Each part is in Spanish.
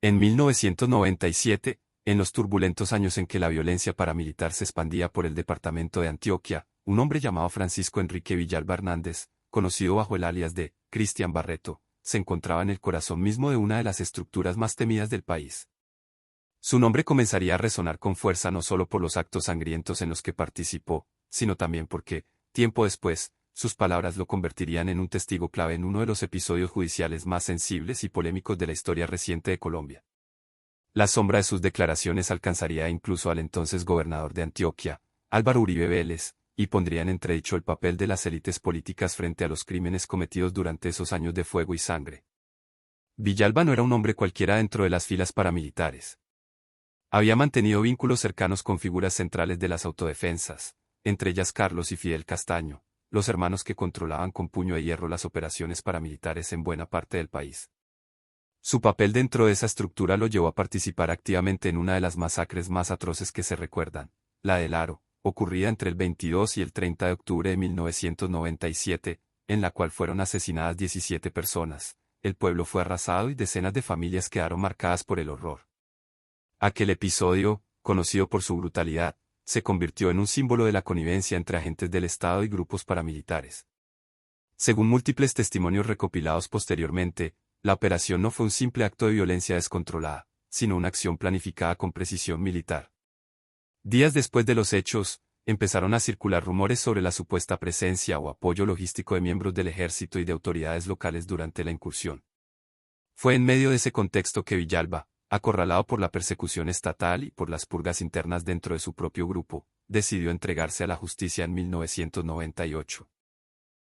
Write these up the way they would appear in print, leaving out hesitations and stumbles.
En 1997, en los turbulentos años en que la violencia paramilitar se expandía por el departamento de Antioquia, un hombre llamado Francisco Enrique Villalba Hernández, conocido bajo el alias de Cristian Barreto, se encontraba en el corazón mismo de una de las estructuras más temidas del país. Su nombre comenzaría a resonar con fuerza no solo por los actos sangrientos en los que participó, sino también porque, tiempo después, sus palabras lo convertirían en un testigo clave en uno de los episodios judiciales más sensibles y polémicos de la historia reciente de Colombia. La sombra de sus declaraciones alcanzaría incluso al entonces gobernador de Antioquia, Álvaro Uribe Vélez, y pondría en entredicho el papel de las élites políticas frente a los crímenes cometidos durante esos años de fuego y sangre. Villalba no era un hombre cualquiera dentro de las filas paramilitares. Había mantenido vínculos cercanos con figuras centrales de las autodefensas, entre ellas Carlos y Fidel Castaño, los hermanos que controlaban con puño de hierro las operaciones paramilitares en buena parte del país. Su papel dentro de esa estructura lo llevó a participar activamente en una de las masacres más atroces que se recuerdan, la del Aro, ocurrida entre el 22 y el 30 de octubre de 1997, en la cual fueron asesinadas 17 personas. El pueblo fue arrasado y decenas de familias quedaron marcadas por el horror. Aquel episodio, conocido por su brutalidad, se convirtió en un símbolo de la connivencia entre agentes del Estado y grupos paramilitares. Según múltiples testimonios recopilados posteriormente, la operación no fue un simple acto de violencia descontrolada, sino una acción planificada con precisión militar. Días después de los hechos, empezaron a circular rumores sobre la supuesta presencia o apoyo logístico de miembros del ejército y de autoridades locales durante la incursión. Fue en medio de ese contexto que Villalba, acorralado por la persecución estatal y por las purgas internas dentro de su propio grupo, decidió entregarse a la justicia en 1998.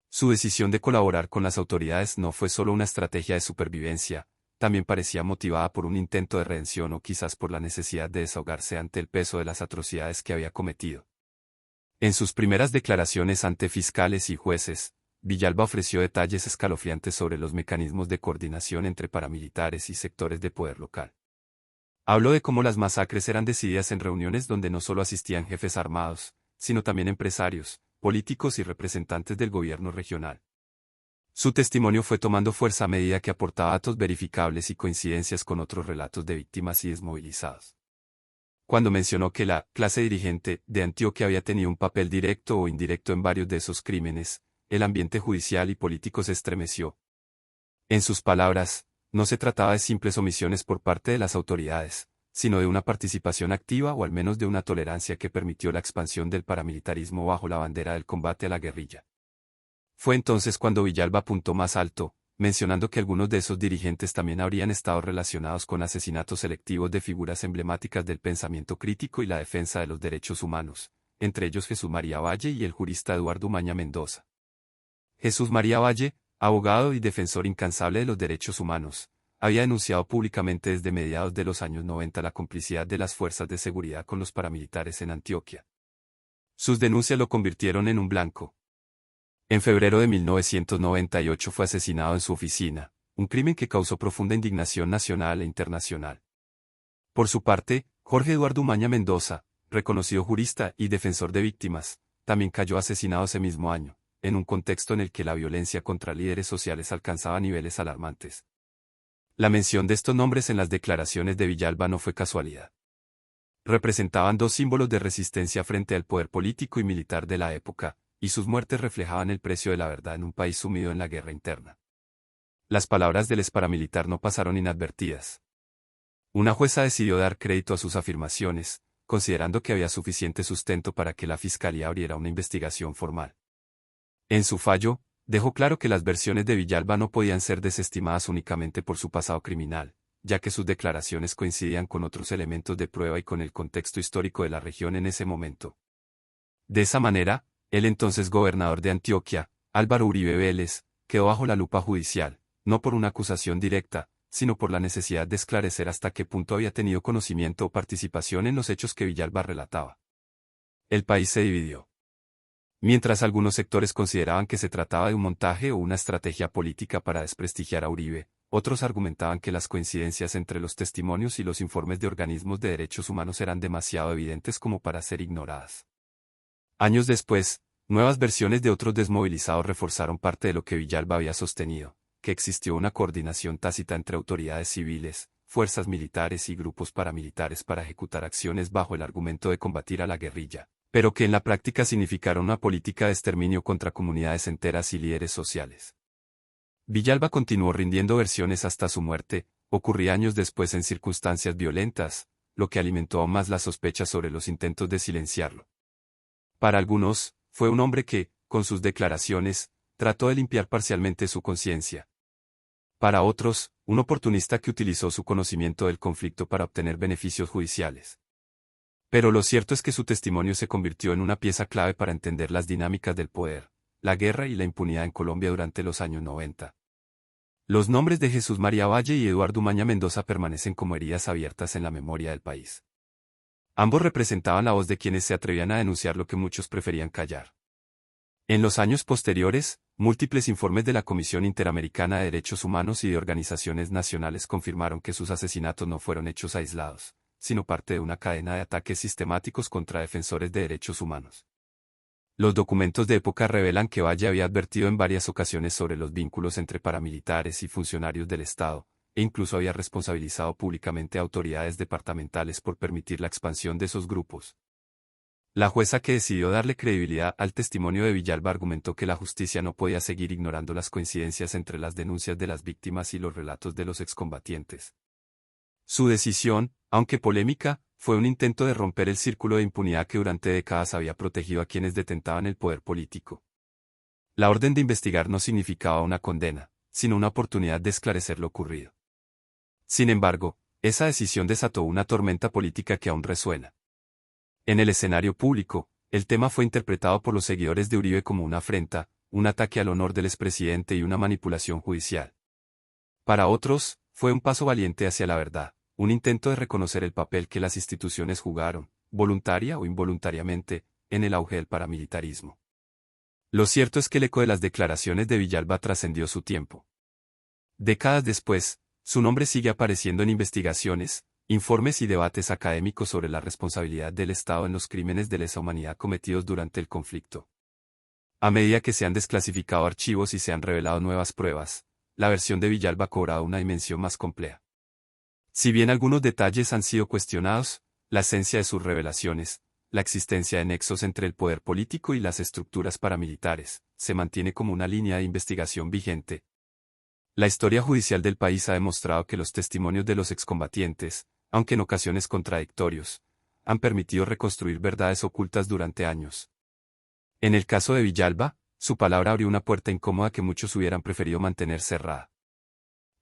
Su decisión de colaborar con las autoridades no fue solo una estrategia de supervivencia, también parecía motivada por un intento de redención o quizás por la necesidad de desahogarse ante el peso de las atrocidades que había cometido. En sus primeras declaraciones ante fiscales y jueces, Villalba ofreció detalles escalofriantes sobre los mecanismos de coordinación entre paramilitares y sectores de poder local. Habló de cómo las masacres eran decididas en reuniones donde no solo asistían jefes armados, sino también empresarios, políticos y representantes del gobierno regional. Su testimonio fue tomando fuerza a medida que aportaba datos verificables y coincidencias con otros relatos de víctimas y desmovilizados. Cuando mencionó que la clase dirigente de Antioquia había tenido un papel directo o indirecto en varios de esos crímenes, el ambiente judicial y político se estremeció. En sus palabras, no se trataba de simples omisiones por parte de las autoridades, sino de una participación activa o al menos de una tolerancia que permitió la expansión del paramilitarismo bajo la bandera del combate a la guerrilla. Fue entonces cuando Villalba apuntó más alto, mencionando que algunos de esos dirigentes también habrían estado relacionados con asesinatos selectivos de figuras emblemáticas del pensamiento crítico y la defensa de los derechos humanos, entre ellos Jesús María Valle y el jurista Eduardo Umaña Mendoza. Jesús María Valle, abogado y defensor incansable de los derechos humanos, había denunciado públicamente desde mediados de los años 90 la complicidad de las fuerzas de seguridad con los paramilitares en Antioquia. Sus denuncias lo convirtieron en un blanco. En febrero de 1998 fue asesinado en su oficina, un crimen que causó profunda indignación nacional e internacional. Por su parte, Jorge Eduardo Umaña Mendoza, reconocido jurista y defensor de víctimas, también cayó asesinado ese mismo año, en un contexto en el que la violencia contra líderes sociales alcanzaba niveles alarmantes. La mención de estos nombres en las declaraciones de Villalba no fue casualidad. Representaban dos símbolos de resistencia frente al poder político y militar de la época, y sus muertes reflejaban el precio de la verdad en un país sumido en la guerra interna. Las palabras del ex paramilitar no pasaron inadvertidas. Una jueza decidió dar crédito a sus afirmaciones, considerando que había suficiente sustento para que la fiscalía abriera una investigación formal. En su fallo, dejó claro que las versiones de Villalba no podían ser desestimadas únicamente por su pasado criminal, ya que sus declaraciones coincidían con otros elementos de prueba y con el contexto histórico de la región en ese momento. De esa manera, el entonces gobernador de Antioquia, Álvaro Uribe Vélez, quedó bajo la lupa judicial, no por una acusación directa, sino por la necesidad de esclarecer hasta qué punto había tenido conocimiento o participación en los hechos que Villalba relataba. El país se dividió. Mientras algunos sectores consideraban que se trataba de un montaje o una estrategia política para desprestigiar a Uribe, otros argumentaban que las coincidencias entre los testimonios y los informes de organismos de derechos humanos eran demasiado evidentes como para ser ignoradas. Años después, nuevas versiones de otros desmovilizados reforzaron parte de lo que Villalba había sostenido, que existió una coordinación tácita entre autoridades civiles, fuerzas militares y grupos paramilitares para ejecutar acciones bajo el argumento de combatir a la guerrilla, pero que en la práctica significaron una política de exterminio contra comunidades enteras y líderes sociales. Villalba continuó rindiendo versiones hasta su muerte, ocurría años después en circunstancias violentas, lo que alimentó aún más las sospechas sobre los intentos de silenciarlo. Para algunos, fue un hombre que, con sus declaraciones, trató de limpiar parcialmente su conciencia. Para otros, un oportunista que utilizó su conocimiento del conflicto para obtener beneficios judiciales. Pero lo cierto es que su testimonio se convirtió en una pieza clave para entender las dinámicas del poder, la guerra y la impunidad en Colombia durante los años 90. Los nombres de Jesús María Valle y Eduardo Umaña Mendoza permanecen como heridas abiertas en la memoria del país. Ambos representaban la voz de quienes se atrevían a denunciar lo que muchos preferían callar. En los años posteriores, múltiples informes de la Comisión Interamericana de Derechos Humanos y de organizaciones nacionales confirmaron que sus asesinatos no fueron hechos aislados, sino parte de una cadena de ataques sistemáticos contra defensores de derechos humanos. Los documentos de época revelan que Valle había advertido en varias ocasiones sobre los vínculos entre paramilitares y funcionarios del Estado, e incluso había responsabilizado públicamente a autoridades departamentales por permitir la expansión de esos grupos. La jueza que decidió darle credibilidad al testimonio de Villalba argumentó que la justicia no podía seguir ignorando las coincidencias entre las denuncias de las víctimas y los relatos de los excombatientes. Su decisión, aunque polémica, fue un intento de romper el círculo de impunidad que durante décadas había protegido a quienes detentaban el poder político. La orden de investigar no significaba una condena, sino una oportunidad de esclarecer lo ocurrido. Sin embargo, esa decisión desató una tormenta política que aún resuena. En el escenario público, el tema fue interpretado por los seguidores de Uribe como una afrenta, un ataque al honor del expresidente y una manipulación judicial. Para otros, fue un paso valiente hacia la verdad, un intento de reconocer el papel que las instituciones jugaron, voluntaria o involuntariamente, en el auge del paramilitarismo. Lo cierto es que el eco de las declaraciones de Villalba trascendió su tiempo. Décadas después, su nombre sigue apareciendo en investigaciones, informes y debates académicos sobre la responsabilidad del Estado en los crímenes de lesa humanidad cometidos durante el conflicto. A medida que se han desclasificado archivos y se han revelado nuevas pruebas, la versión de Villalba ha cobrado una dimensión más compleja. Si bien algunos detalles han sido cuestionados, la esencia de sus revelaciones, la existencia de nexos entre el poder político y las estructuras paramilitares, se mantiene como una línea de investigación vigente. La historia judicial del país ha demostrado que los testimonios de los excombatientes, aunque en ocasiones contradictorios, han permitido reconstruir verdades ocultas durante años. En el caso de Villalba, su palabra abrió una puerta incómoda que muchos hubieran preferido mantener cerrada.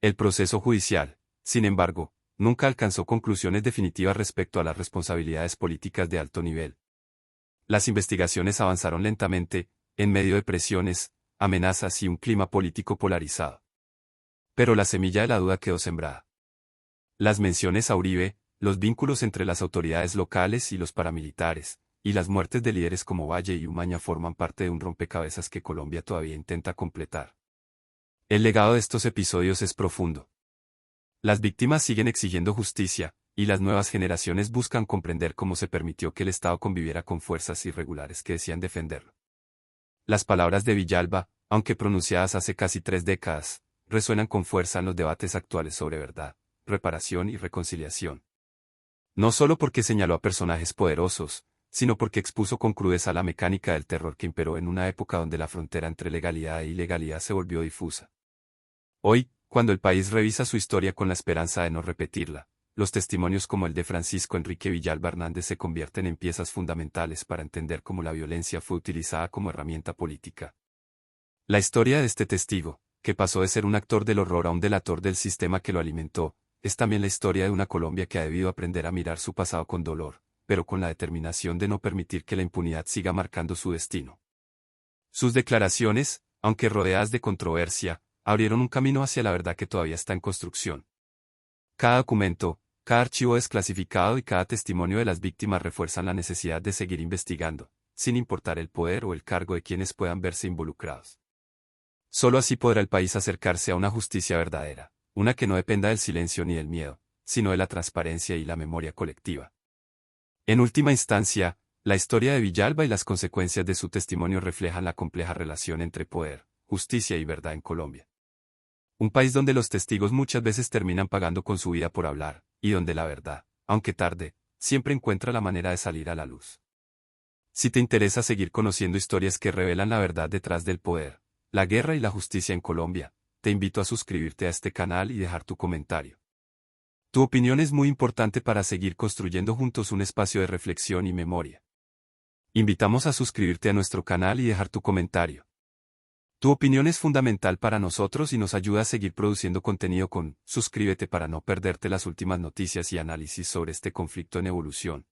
El proceso judicial, sin embargo, nunca alcanzó conclusiones definitivas respecto a las responsabilidades políticas de alto nivel. Las investigaciones avanzaron lentamente, en medio de presiones, amenazas y un clima político polarizado. Pero la semilla de la duda quedó sembrada. Las menciones a Uribe, los vínculos entre las autoridades locales y los paramilitares, y las muertes de líderes como Valle y Umaña forman parte de un rompecabezas que Colombia todavía intenta completar. El legado de estos episodios es profundo. Las víctimas siguen exigiendo justicia, y las nuevas generaciones buscan comprender cómo se permitió que el Estado conviviera con fuerzas irregulares que decían defenderlo. Las palabras de Villalba, aunque pronunciadas hace casi 3 décadas, resuenan con fuerza en los debates actuales sobre verdad, reparación y reconciliación. No solo porque señaló a personajes poderosos, sino porque expuso con crudeza la mecánica del terror que imperó en una época donde la frontera entre legalidad e ilegalidad se volvió difusa. Hoy, cuando el país revisa su historia con la esperanza de no repetirla, los testimonios como el de Francisco Enrique Villalba Hernández se convierten en piezas fundamentales para entender cómo la violencia fue utilizada como herramienta política. La historia de este testigo, que pasó de ser un actor del horror a un delator del sistema que lo alimentó, es también la historia de una Colombia que ha debido aprender a mirar su pasado con dolor, pero con la determinación de no permitir que la impunidad siga marcando su destino. Sus declaraciones, aunque rodeadas de controversia, abrieron un camino hacia la verdad que todavía está en construcción. Cada documento, cada archivo desclasificado y cada testimonio de las víctimas refuerzan la necesidad de seguir investigando, sin importar el poder o el cargo de quienes puedan verse involucrados. Solo así podrá el país acercarse a una justicia verdadera, una que no dependa del silencio ni del miedo, sino de la transparencia y la memoria colectiva. En última instancia, la historia de Villalba y las consecuencias de su testimonio reflejan la compleja relación entre poder, justicia y verdad en Colombia. Un país donde los testigos muchas veces terminan pagando con su vida por hablar, y donde la verdad, aunque tarde, siempre encuentra la manera de salir a la luz. Si te interesa seguir conociendo historias que revelan la verdad detrás del poder, la guerra y la justicia en Colombia, te invito a suscribirte a este canal y dejar tu comentario. Tu opinión es muy importante para seguir construyendo juntos un espacio de reflexión y memoria. Invitamos a suscribirte a nuestro canal y dejar tu comentario. Tu opinión es fundamental para nosotros y nos ayuda a seguir produciendo contenido con suscríbete para no perderte las últimas noticias y análisis sobre este conflicto en evolución.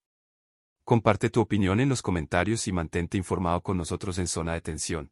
Comparte tu opinión en los comentarios y mantente informado con nosotros en Zona de Tensión.